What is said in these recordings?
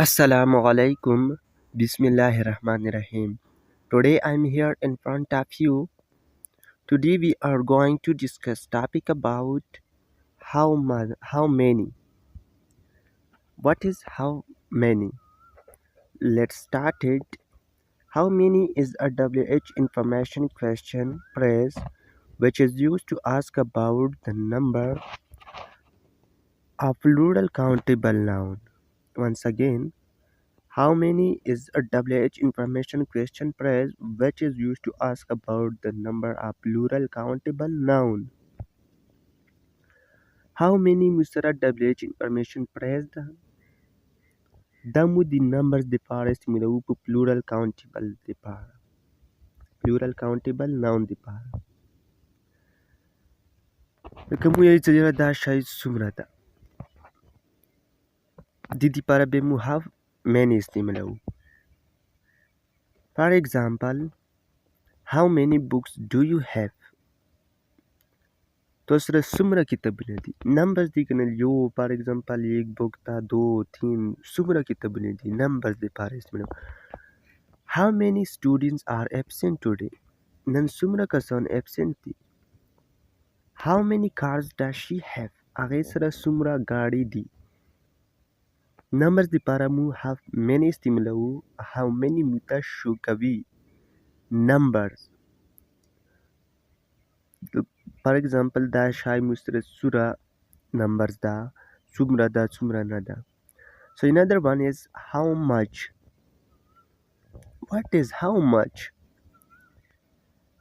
Assalamu alaikum. Bismillahirrahmanirrahim. Today I'm here in front of you. Today we are going to discuss topic about how many. What is how many? Let's start it. How many is a WH information question phrase which is used to ask about the number of plural countable noun. Once again, how many is a WH information question phrase which is used to ask about the number of plural countable noun. How many musara WH information phrase damu the numbers the pares milau plural countable the par plural countable noun the par. Kamu yai tsajara da shai sumrata. Didi para bemu have many istimalau. For example, how many books do you have? तो sir सुमरा किताबें थी numbers दी कने यो for example एक book था दो तीन सुमरा किताबें थी नंबर्स दे पार इसमें how many students are absent today none Sumra का सन एब्सेंट थी how many cars does she have आगे सर सुमरा गाड़ी दी नंबर्स दे पार मु हैव मेनी स्टिमुलाउ हाउ मेनी मुता शु कवि numbers for example da shai mustre sura numbers da sumra nada. So another one is how much. What is how much?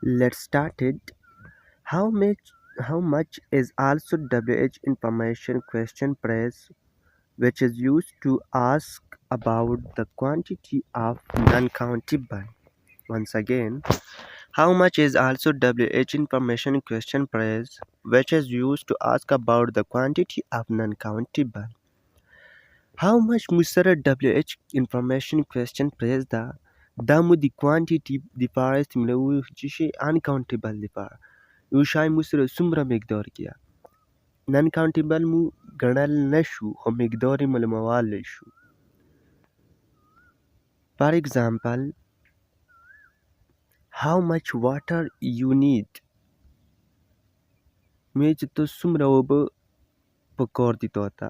Let's start it. How much is also WH information question phrase which is used to ask about the quantity of non-countable. Once again, how much is also WH information question phrase which is used to ask about the quantity of non-countable. How much musara WH information question phrase da damu the quantity the pares timlau jishi uncountable the par ushai musara sumra migdor kiya non-countable mu ganal nashu ho migdori mulmawal shu. For example, how much water you need mej to sumra ob pakor ditota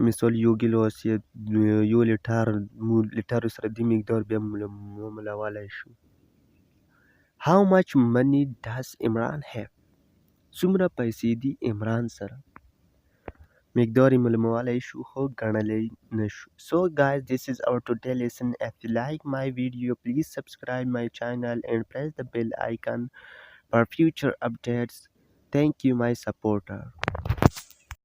misal yogilos ye yo litar usra di migdor be mulmawal shu. How much money does Imran have? Sumra paisidi Imran sir. Migdori mulmawala issue ho ganale nashu. So guys, this is our today lesson. If you like my video, please subscribe my channel and press the bell icon for future updates. Thank you my supporter.